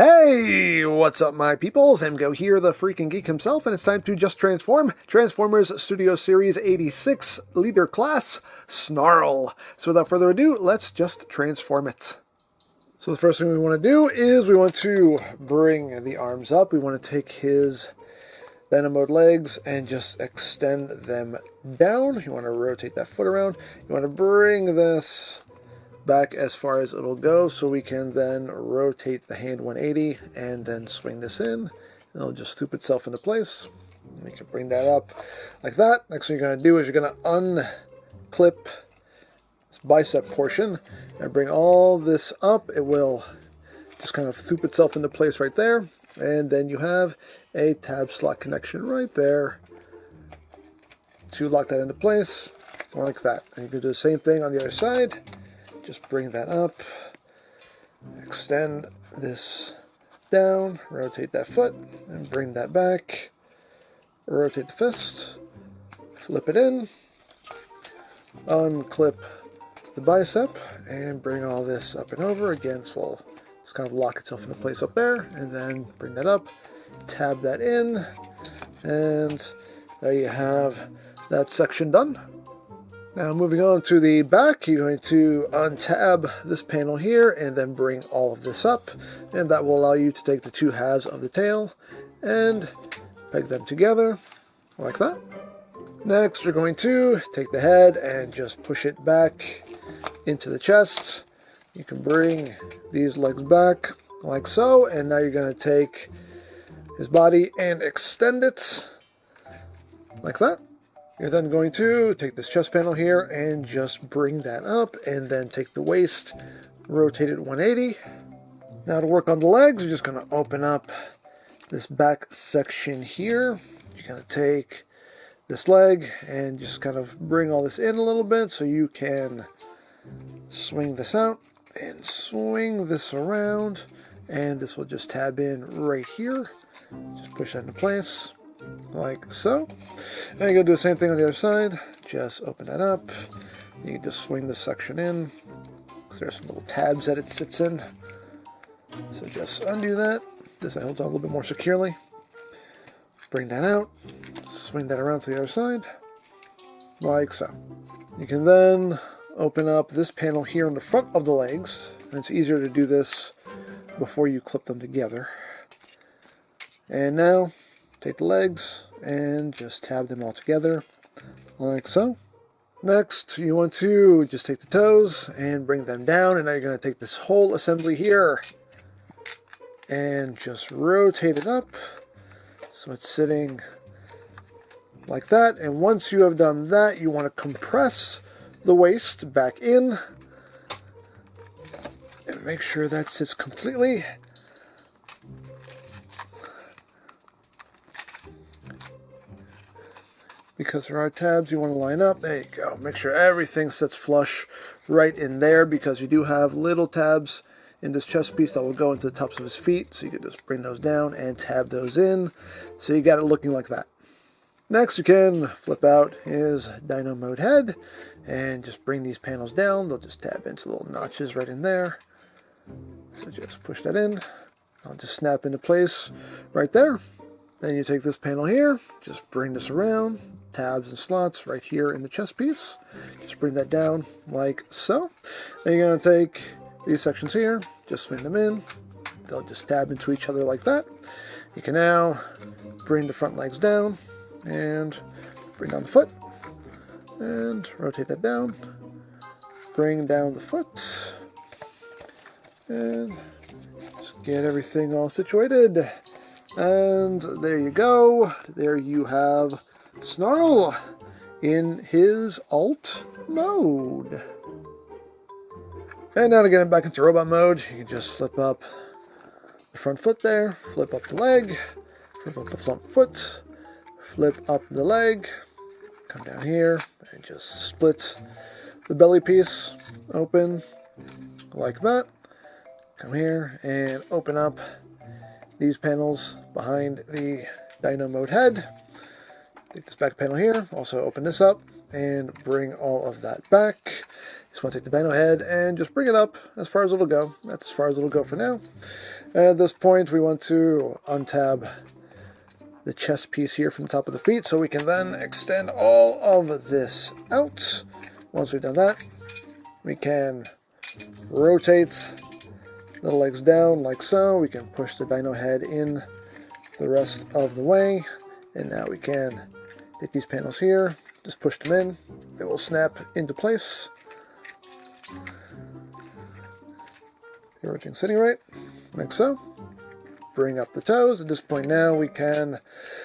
Hey, what's up my peoples? Emgo here, the freaking geek himself, and it's time to just transform. Transformers Studio Series 86 Leader Class, Snarl. So without further ado, let's just transform it. So the first thing we want to do is we want to bring the arms up. We want to take his Dynamode legs and just extend them down. You want to rotate that foot around. You want to bring this back as far as it'll go, so we can then rotate the hand 180 and then swing this in. It'll just stoop itself into place. We can bring that up like that. Next thing you're going to do is you're going to unclip this bicep portion and bring all this up. It will just kind of stoop itself into place right there, and then you have a tab slot connection right there to lock that into place like that. And you can do the same thing on the other side. Just bring that up, extend this down, rotate that foot, and bring that back. Rotate the fist, flip it in, unclip the bicep, and bring all this up and over. Again, so it'll just kind of lock itself into place up there, and then bring that up, tab that in, and there you have that section done. Now moving on to the back, you're going to untab this panel here and then bring all of this up, and that will allow you to take the two halves of the tail and peg them together like that. Next, you're going to take the head and just push it back into the chest. You can bring these legs back like so, and now you're going to take his body and extend it like that. You're then going to take this chest panel here and just bring that up, and then take the waist, rotate it 180. Now to work on the legs, you're just going to open up this back section here. You're going to take this leg and just kind of bring all this in a little bit so you can swing this out and swing this around, and this will just tab in right here. Just push that into place like so. Now you're going to do the same thing on the other side. Just open that up. You can just swing this section in, because there's some little tabs that it sits in. So just undo that. This holds on a little bit more securely. Bring that out. Swing that around to the other side, like so. You can then open up this panel here on the front of the legs, and it's easier to do this before you clip them together. And now take the legs and just tab them all together like so. Next, you want to just take the toes and bring them down, and now you're going to take this whole assembly here and just rotate it up so it's sitting like that. And once you have done that, you want to compress the waist back in and make sure that sits completely. Because there are tabs you want to line up. There you go. Make sure everything sits flush right in there, because you do have little tabs in this chest piece that will go into the tops of his feet. So you can just bring those down and tab those in. So you got it looking like that. Next, you can flip out his Dynamode head and just bring these panels down. They'll just tab into little notches right in there. So just push that in. I'll just snap into place right there. Then you take this panel here, just bring this around, tabs and slots right here in the chest piece. Just bring that down like so. Then you're going to take these sections here, just swing them in. They'll just tab into each other like that. You can now bring the front legs down and bring down the foot and rotate that down. Bring down the foot and just get everything all situated. And there you go. There you have Snarl in his alt mode. And now to get him back into robot mode, you can just flip up the front foot there, flip up the leg, flip up the front foot, flip up the leg, come down here, and just split the belly piece open like that. Come here and open up these panels behind the Dynamode head. Take this back panel here, also open this up and bring all of that back. Just want to take the dyno head and just bring it up as far as it'll go. That's as far as it'll go for now. And at this point, we want to untab the chest piece here from the top of the feet so we can then extend all of this out. Once we've done that, we can rotate the legs down like so. We can push the dyno head in the rest of the way. And now we can take these panels here, just push them in. They will snap into place. Everything's sitting right, like so. Bring up the toes. At this point now we can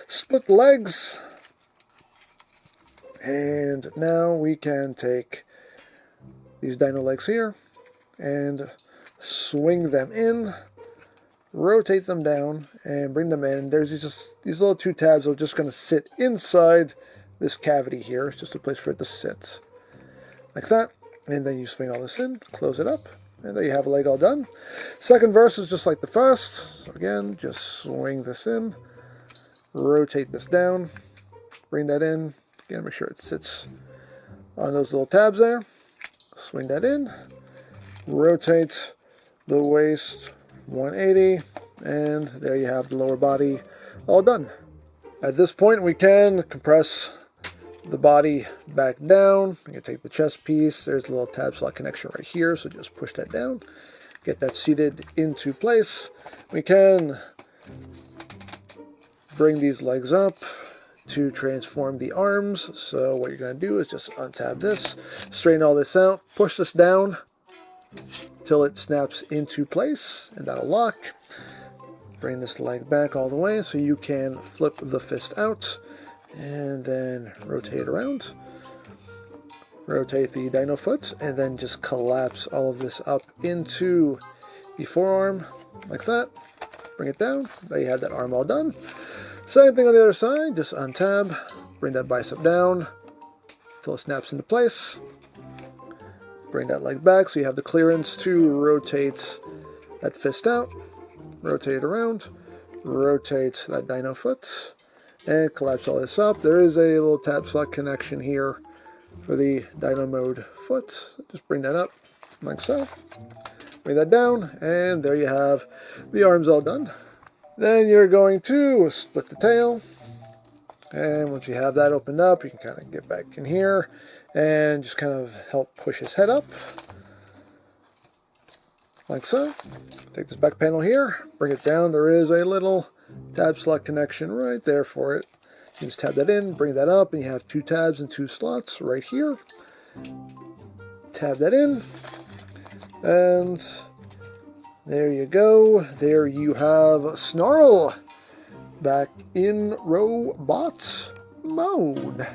split the legs. And now we can take these dyno legs here and swing them in, rotate them down, and bring them in. There's just these little 2 tabs that are just going to sit inside this cavity here. It's just a place for it to sit, like that. And then you swing all this in, close it up, and there you have a leg all done. Second verse is just like the first. So again, just swing this in, rotate this down, bring that in. Again, make sure it sits on those little tabs there. Swing that in, rotate the waist 180, and there you have the lower body all done. At this point, we can compress the body back down. You can take the chest piece. There's a little tab slot connection right here, so just push that down. Get that seated into place. We can bring these legs up to transform the arms. So what you're going to do is just untab this, straighten all this out, push this down till it snaps into place, and that'll lock. Bring this leg back all the way so you can flip the fist out, and then rotate it around. Rotate the dyno foot, and then just collapse all of this up into the forearm, like that. Bring it down. There you have that arm all done. Same thing on the other side. Just untab, bring that bicep down until it snaps into place. Bring that leg back so you have the clearance to rotate that fist out. Rotate it around. Rotate that dyno foot. And collapse all this up. There is a little tab slot connection here for the dyno mode foot. So just bring that up like so. Bring that down, and there you have the arms all done. Then you're going to split the tail. And once you have that opened up, you can kind of get back in here and just kind of help push his head up. Like so. Take this back panel here, bring it down. There is a little tab slot connection right there for it. You can just tab that in, bring that up, and you have 2 tabs and 2 slots right here. Tab that in, and there you go. There you have Snarl back in robot mode.